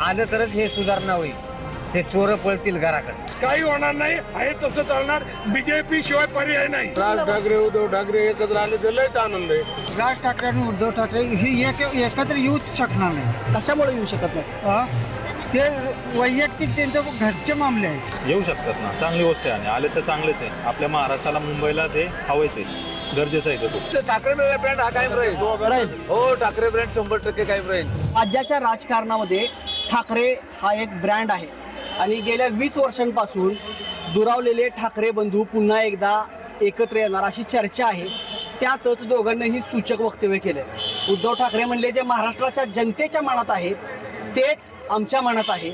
आलं तरच हे सुधारणा होईल. हे चोर पळतील घराकडे. काही होणार नाही, आहे तसं चालणार. बीजेपी शिवाय पर्याय नाही. राज ठाकरे उद्धव ठाकरे एकत्र आले तर लयच आनंद आहे. राज ठाकरे आणि उद्धव ठाकरे ही एकत्र येऊच शकणार नाही. कशामुळे येऊ शकत नाही? ते वैयक्तिक त्यांचे घरचे मामले आहेत. येऊ शकतात ना, चांगली गोष्ट आहे. आणि आले तर चांगलेच आहे. आपल्या महाराष्ट्राला मुंबईला ते हवेच आहे, गरजेचं आहे ते खूप. ठाकरे ब्रँड हा कायम राहील. हो, ठाकरे ब्रँड 100% कायम राहील. राज्याच्या राजकारणामध्ये ठाकरे हा एक ब्रँड आहे आणि गेल्या 20 वर्षांपासून दुरावलेले ठाकरे बंधू पुन्हा एकदा एकत्र येणार अशी चर्चा आहे. त्यातच दोघांनीही सूचक वक्तव्य केले. उद्धव ठाकरे म्हणले जे महाराष्ट्राच्या जनतेच्या मनात आहे तेच आमच्या मनात आहे,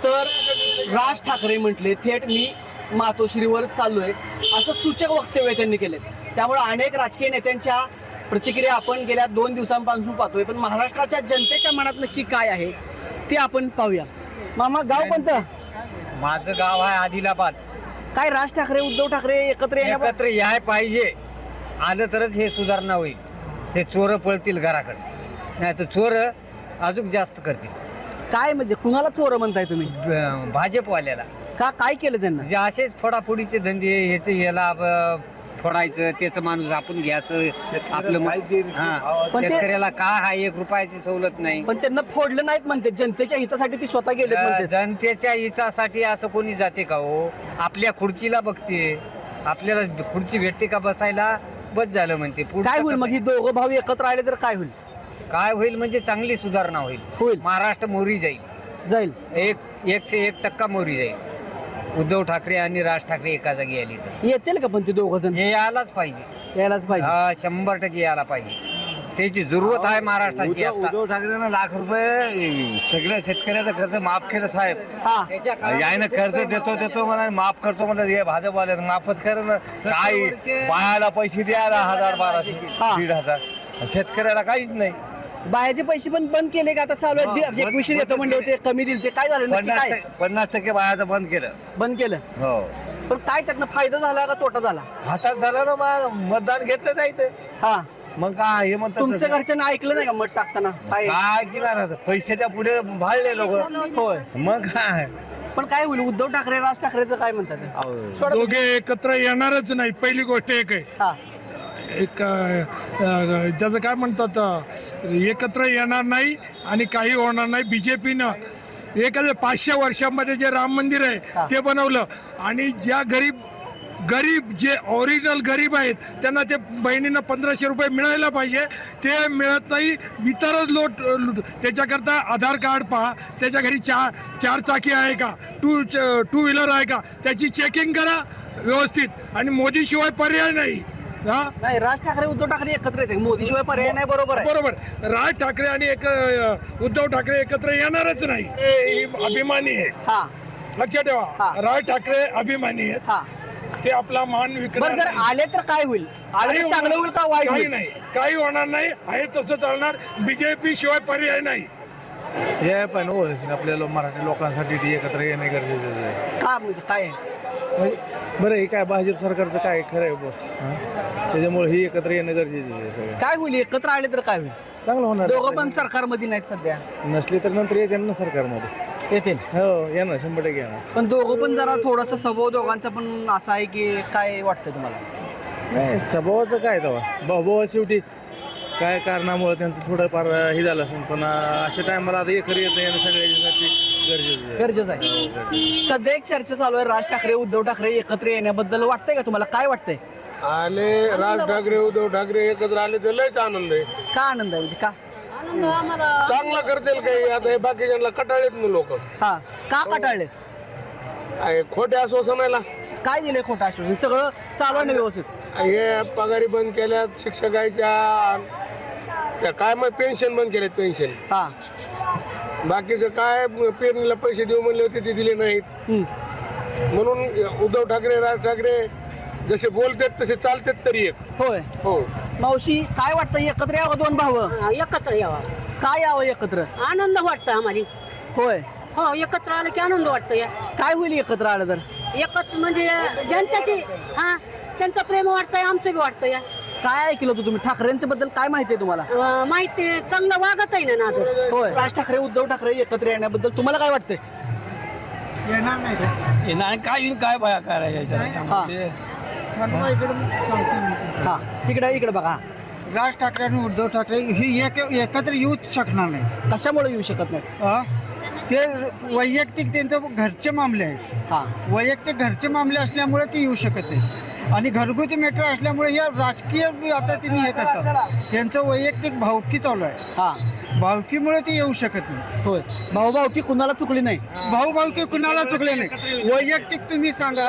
तर राज ठाकरे म्हटले थेट मी मातोश्रीवर चाललोय असं सूचक वक्तव्य त्यांनी केले. त्यामुळे अनेक राजकीय नेत्यांच्या प्रतिक्रिया आपण गेल्या 2 दिवसांपासून पाहतोय, पण महाराष्ट्राच्या जनतेच्या मनात नक्की काय आहे ते आपण पाहूया. मामा, गाव कोणतं? माझं गाव आहे आदिलाबाद. काय राज ठाकरे उद्धव ठाकरे एकत्र एकत्र याय पाहिजे. आलं तरच हे सुधारणा होईल. हे चोर पळतील घराकडे, नाही तर चोर अजून जास्त करतील. काय म्हणजे कुणाला चोर म्हणताय तुम्ही? भाजपवाल्याला. का काय केलं त्यांना? म्हणजे असेच फोडाफोडीचे धंदे, ह्याचं याला फोडायचं, त्याचं माणूस आपण घ्यायचं आपलं. पण ते- शेतकऱ्याला काय हा 1 रुपयाची सवलत नाही. पण त्यांना फोडलं नाहीत म्हणते. जनतेच्या हितासाठी ती स्वतः गेले म्हणते. जनतेच्या हितासाठी असं कोणी जाते का हो? आपल्या खुर्चीला बघते. आपल्याला खुर्ची भेटते का बसायला? बस झालं म्हणते. पुढचं काय होईल कसं मग ही दोघं भाऊ एकत्र आले तर काय होईल? काय होईल म्हणजे चांगली सुधारणा होईल. होईल. महाराष्ट्र मोरी जाईल. जाईल. 101% मोरी जाईल. उद्धव ठाकरे आणि राज ठाकरे एका जागी आली तर येतील का पण ते दोघं जण? हे यायलाच पाहिजे. यायलाच पाहिजे. 100% यायला पाहिजे. त्याची जरूरत आहे महाराष्ट्राची आता. उद्धव ठाकरेंना लाख रुपये सगळ्या शेतकऱ्याचं कर्ज माफ केलं साहेब. हा, यायनं कर्ज देतो म्हणा, माफ करतो म्हणा. हे भाजपवाल्यानं माफच कर ना. काय बायाला पैसे द्यायला 1000-1200 हा. 1500, शेतकऱ्याला काहीच नाही. बायाचे पैसे पण बंद केले का आता? चालू आहे 21 येतो म्हणजे होते, कमी दिले ते काय झालं नक्की? काय 50% बायाचं बंद केलं. बंद केलं? हो, पण काय त्यातनं फायदा झाला का तोटा झाला? हातात झालं ना. मग मतदान घेतलं जायचं. हा, मग काय हे म्हणतात तुमच्या तसं. घरच्यांना ऐकलं नाही का मत टाकताना? काय काय केलं पैशाच्या पुढे भाळले लोक. होय. मग काय पण काय होईल? उद्धव ठाकरे राज ठाकरेचं काय म्हणतात? सोडा. दोघे एकत्र येणारच नाही. पहिली गोष्ट एक आहे, हा, एक ज्याचं काय म्हणतात, एकत्र येणार नाही आणि काही होणार नाही. बीजेपीनं एखाद्या 500 वर्षामध्ये जे राम मंदिर आहे ते बनवलं आणि ज्या गरीब जे ओरिजिनल गरीब आहेत त्यांना ते बहिणींना 1500 रुपये मिळायला पाहिजे, ते मिळत नाही. इतरच त्याच्याकरता आधार कार्ड पहा, त्याच्या घरी चार चाकी आहे का, टू व्हीलर आहे का, त्याची चेकिंग करा व्यवस्थित. आणि मोदीशिवाय पर्याय नाही. हा, नाही, राज ठाकरे उद्धव ठाकरे एकत्र येते, मोदीशिवाय पर्याय नाही. बरोबर आहे. बरोबर. राज ठाकरे आणि उद्धव ठाकरे एकत्र येणारच नाही. हे अभिमानी आहे, हा, लक्षात हा. ठेवा. राज ठाकरे अभिमानी आहेत. हा. ते आपला मान बरं, विकणार जर नाही. आले तर काय होईल? आले तर चांगलं होईल का वाईट काही होईल? नाही, काही होणार नाही. आहे तसं चालणार. बीजेपी शिवाय पर्याय नाही. हे पण हो, आपल्या मराठी लोकांसाठी ते एकत्र येणे गरजेचं आहे. का म्हणजे काय आहे? बरं, हे काय भाजप सरकारचं काय खरं आहे बघ. त्याच्यामुळे ही एकत्र येणं गरजेचं आहे. सगळं काय होईल? एकत्र आले तर काय होईल? चांगलं होणार. दोघं पण सरकारमध्ये नाहीत सध्या. नसली तर नंतर येते ना सरकारमध्ये. येतील. हो, येणार 100% येणार. पण दोघं पण जरा थोडासा स्वभाव दोघांचा पण असा आहे की काय वाटतं तुम्हाला? नाही, स्वभावाचं काय तेव्हा भाऊ शेवटी काय कारणामुळे त्यांचं थोडंफार हे झालं असेल. पण अशा टायमाला आता एकत्र येणं सगळ्याच्यासाठी गरजेचं आहे. गरजेचं आहे. सध्या एक चर्चा चालू आहे राज ठाकरे उद्धव ठाकरे एकत्र येण्याबद्दल. वाटतंय का तुम्हाला? काय वाटतंय? आले राज ठाकरे उद्धव ठाकरे एकत्र आले तर लयच आनंद आहे. का आनंद आहे म्हणजे का? चांगला करतील काही. आता हे बाकीच्यांना कटाळेत ना लोक. हा, का कटाळले? खोट्या आश्वासनाला काय दिले खोटं आश्वासन? सगळं चालू आहे ना व्यवस्थित? हे पगारी बंद केल्यात, शिक्षकाच्या त्या काय मग पेन्शन बंद केल्यात. पेन्शन हा, बाकीचं काय पेरणीला पैसे देऊ म्हणले होते ते दिले नाहीत. म्हणून उद्धव ठाकरे राज ठाकरे जसे बोलतात तसे चालतात तरी एक. होय. हो, मावशी, काय वाटतं? एकत्र यावं दोन भाव? एकत्र यावा. काय यावं एकत्र? आनंद वाटतं आम्हाला. होय. हो, एकत्र आलं की आनंद वाटतो. या काय होईल एकत्र आलं तर? एकत्र म्हणजे जनतेची, हा, त्यांचं प्रेम वाटतंय, आमचं बी वाटतं. या काय ऐकलं होतं तुम्ही ठाकरेंच्या बद्दल काय माहिती आहे तुम्हाला? माहिती आहे, चांगलं वागत आहे ना नादर. होय. राज ठाकरे उद्धव ठाकरे एकत्र येण्याबद्दल तुम्हाला काय वाटतंय? येणार नाही का? काय काय बाया करायचं हा हा इकडे बघा. राज ठाकरे आणि उद्धव ठाकरे ही एकत्र येऊच शकणार नाही. कशामुळे येऊ शकत नाही? ते वैयक्तिक त्यांचे घरचे मामले आहेत. हा वैयक्तिक घरचे मामले असल्यामुळे ते येऊ शकत नाही आणि घरगुती मॅटर असल्यामुळे या राजकीय आता त्यांनी हे करतात. यांचं वैयक्तिक भावकी चालू आहे. हा भावकीमुळे ते येऊ शकत नाही. होय. भाऊभाऊकी कुणाला चुकली नाही. भाऊ कुणाला चुकले नाही. वैयक्तिक तुम्ही सांगा.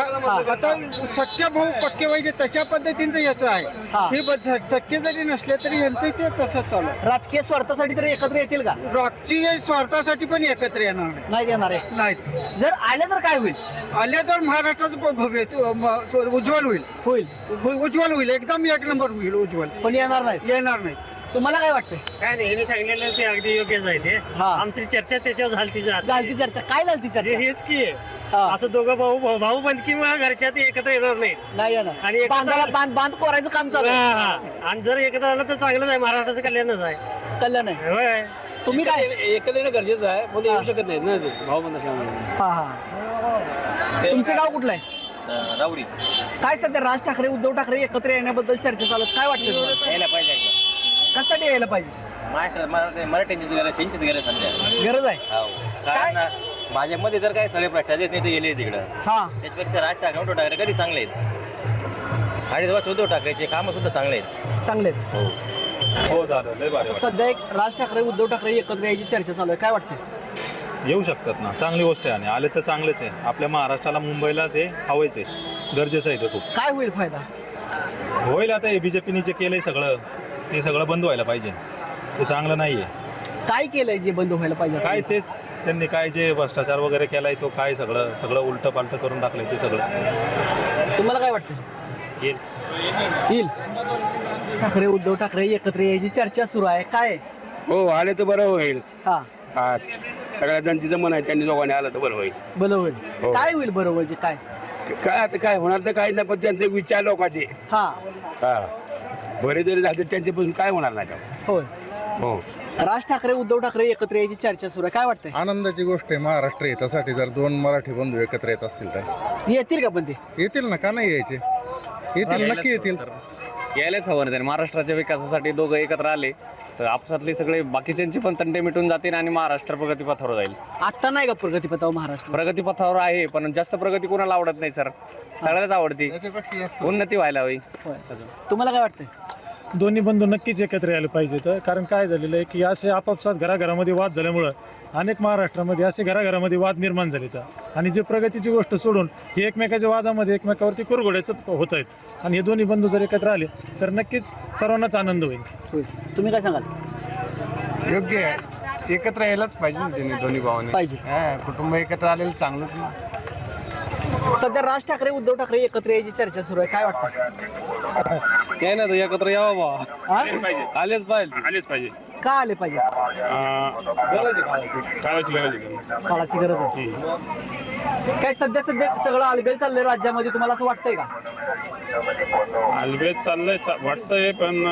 आता सख्य भाऊ पक्के वैद्य तशा पद्धतीचं याचं हा. आहे. हे सख्य जरी नसले तरी यांचं ते तसंच चालू आहे. राजकीय स्वार्थासाठी तरी एकत्र येतील का? राजकीय स्वार्थासाठी पण एकत्र येणार नाही. नाही येणार आहे. नाहीत. जर आले तर काय होईल? आल्या तर महाराष्ट्रात उज्ज्वल होईल. उज्ज्वल होईल. एकदम एक नंबर होईल. उज्ज्वल पण येणार नाही. येणार नाही. तुम्हाला काय वाटतंय? काय नाही, हे सांगितलेलं ते अगदी योग्यच आहे ते. हा. आमची चर्चा त्याच्यावर झालतीच राहते. झालती चर्चा. काय झालती चर्चा? हेच की हा. असं दोघं भाऊ बंदकीमुळे घरच्यात एकत्र येणार नाहीत. नाही येणार. आणि एकत्र- बांधाला बांध कोरायचं काम चालू आहे. हा. आणि जर एकत्र आलं तर चांगलंच आहे. महाराष्ट्राचं कल्याणच आहे. कळलं नाही. होय. तुम्ही काय? एकत्र येणं गरजेचं आहे पण येऊ शकत नाहीत ना ते भाऊ बंद असल्यामुळे. हा हा. तुमचं गाव कुठलं आहे? राऊरी काय सध्या राज ठाकरे उद्धव ठाकरे एकत्र येण्याबद्दल चर्चा चालू आहे. काय वाटतं तुम्हाला? यायला पाहिजे कशासाठी यायला पाहिजे? मराठ्यांचीच गरज त्यांचीच गरज सध्या. गरज आहे. कारण ना भाजपमध्ये तर काय सगळे भ्रष्टाचारच नेते गेले तिकडं. हा त्याच्यापेक्षा राज ठाकरे उद्धव ठाकरे कधी चांगले आहेत आणि जेव्हा उद्धव ठाकरेचे कामं सुद्धा चांगले आहेत. चांगले आहेत. हो झालं लय भारी सध्या एक राज ठाकरे उद्धव ठाकरे एकत्र यायची चर्चा चालू आहे. काय वाटतं? येऊ शकतात ना, चांगली गोष्ट आहे आणि आले तर चांगलेच आहे. आपल्या महाराष्ट्राला मुंबईला ते हवंच आहे, गरजेचं आहे ते खूप. काय होईल फायदा? होईल आता हे बीजेपीने जे केलंय सगळं ते सगळं बंद व्हायला पाहिजे. ते चांगलं नाही आहे. काय केलंय जे बंद व्हायला पाहिजे असं? काय तेच त्यांनी काय जे भ्रष्टाचार वगैरे केलाय तो काय सगळं उलटं पालटं करून टाकलंय ते सगळं. तुम्हाला काय वाटतं? येईल. ठाकरे उद्धव ठाकरे एकत्र यायची चर्चा सुरू आहे. काय? हो आले तर बरं होईल. हा हा सगळ्या जनतेचं मन आहे त्यांनी दोघांनी आलं तर बरं होईल. बरं होईल. हो. काय होईल बरं म्हणजे काय? काय आता काय होणार तर काही नाही पण त्यांचे विचार लोकांचे हा हा बरे जरी झाले त्यांचे पासून काय होणार नाही का. होय. हो राज ठाकरे उद्धव ठाकरे एकत्र यायची चर्चा सुरू आहे. काय वाटतंय? आनंदाची गोष्ट आहे महाराष्ट्र हितासाठी जर दोन मराठी बंधू एकत्र येत असतील तर येतील का पण ते? येतील ना, का नाही यायचे? येतील, नक्की येतील. यायलाच हवं नाही. महाराष्ट्राच्या विकासासाठी दोघं एकत्र आले तर आपसातले सगळे बाकीच्यांची पण तंटे मिटून जातील आणि महाराष्ट्र प्रगतीपथावर जाईल. आता नाही का प्रगतीपथावर महाराष्ट्र? प्रगतीपथावर आहे पण जास्त प्रगती कोणाला आवडत नाही सर. सगळ्याच आवडते. उन्नती व्हायला हवी. होय. तुम्हाला काय वाटतंय? दोन्ही बंधू नक्कीच एकत्र यायला पाहिजेत. कारण काय झालेलं आहे की असे आपापसात घराघरामध्ये वाद झाल्यामुळं अनेक महाराष्ट्रामध्ये असे घराघरामध्ये वाद निर्माण झाले तर आणि जे प्रगतीची गोष्ट सोडून हे एकमेकाच्या वादामध्ये एकमेकावरती कुरघोड्याचं होत आहेत. आणि हे दोन्ही बंधू जर एकत्र आले तर नक्कीच सर्वांनाच आनंद होईल. होय. तुम्ही काय सांगाल? योग्य आहे, एकत्र यायलाच पाहिजे ना त्यांनी दोन्ही भावाने. पाहिजे. कुटुंब एकत्र आलेलं चांगलंच ना. सध्या राज ठाकरे उद्धव ठाकरे एकत्र यायची चर्चा सुरू आहे. काय वाटतं? काय ना एकत्र यावं बा. हा? आलेच पाहिजे. का आले पाहिजे? काळाची गरज आहे. काय सध्या सगळं अलबेल चाललंय राज्यामध्ये, तुम्हाला असं वाटतंय का? अलबेज चाललंय वाटतंय पण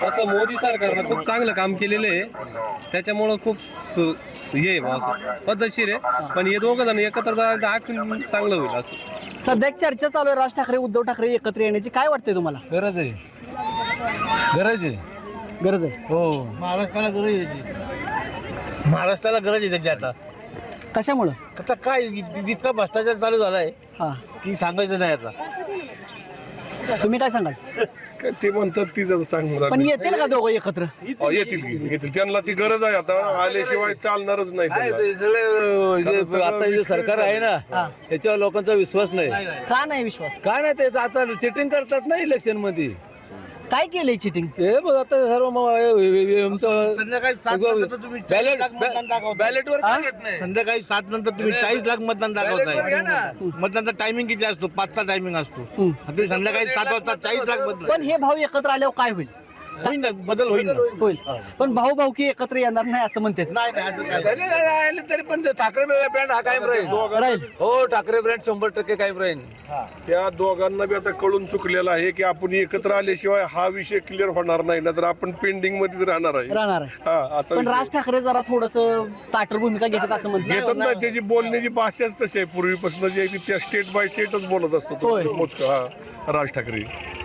असं मोदी सरकारनं खूप चांगलं काम केलेलं आहे त्याच्यामुळं खूप हे पद्धतशीर आहे. पण हे दोघं जण एकत्र चांगलं होईल असं. सध्या एक चर्चा चालू आहे राज ठाकरे उद्धव ठाकरे एकत्र येण्याची. काय वाटतंय तुम्हाला? गरज आहे. गरज आहे. हो महाराष्ट्राला गरज आहे. महाराष्ट्राला गरज आहे त्याची आता. कशामुळं? आता काय इतका भ्रष्टाचार चालू झालाय हा की सांगायचं नाही आता. तुम्ही काय सांगाल? ते म्हणतात ती जर सांग पण येतील का दोघं एकत्र? येतील त्यांना ती गरज आहे आता आल्याशिवाय चालणारच नाही. आता जे सरकार आहे ना याच्यावर लोकांचा विश्वास नाही. का नाही विश्वास? काय नाही ते आता चिटिंग करतात ना इलेक्शन मध्ये. काय केलंय चिटिंग? ते बघ आता सर्व संध्याकाळी 7 नंतर तुम्ही 40 लाख मतदान दाखवताय. बॅलेटवर काय घेत नाही. संध्याकाळी 7 नंतर तुम्ही 40 लाख मतदान दाखवताय. मतदानचा टायमिंग किती असतो? 5चा टायमिंग असतो. तुम्ही संध्याकाळी 7 वाजता 40 लाख मतदान. पण हे भाऊ एकत्र आल्यावर काय होईल? होईल ना, बदल होईल ना. होईल पण भाऊ भाऊकी एकत्र येणार नाही असं म्हणतात. नाही नाही, असं काय. तरी पण ठाकरे ब्रँड हा कायम राहील. राहील. हो, ठाकरे ब्रँड 100% कायम राहील. त्या दोघांना बी आता कळून चुकलेलं आहे की आपण एकत्र आल्याशिवाय हा विषय क्लिअर होणार नाही, ना तर आपण पेंडिंग मध्येच राहणार आहे. राहणार आहे. हा, असा पण विषय. राज ठाकरे जरा थोडस ताटर भूमिका घेतात असं म्हणतात. घेतात ना, त्याची बोलण्याची भाषाच तशी आहे. पूर्वीपासून जे आहे ती त्या स्टेट बाय स्टेटच बोलत असतो तो होय. मोजका. हा, राज ठाकरे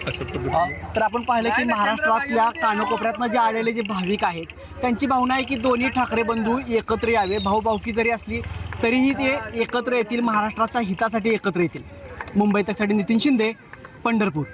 असं पद्धतीने. तर आपण पाहिलं की महाराष्ट्रातल्या कानकोपऱ्यातनं जे आलेले जे भाविक आहेत त्यांची भावना आहे की दोन्ही ठाकरे बंधू एकत्र यावे. भाऊभाऊकी जरी असली तरीही ते एकत्र येतील, महाराष्ट्राच्या हितासाठी एकत्र येतील. मुंबई तकसाठी नितीन शिंदे, पंढरपूर.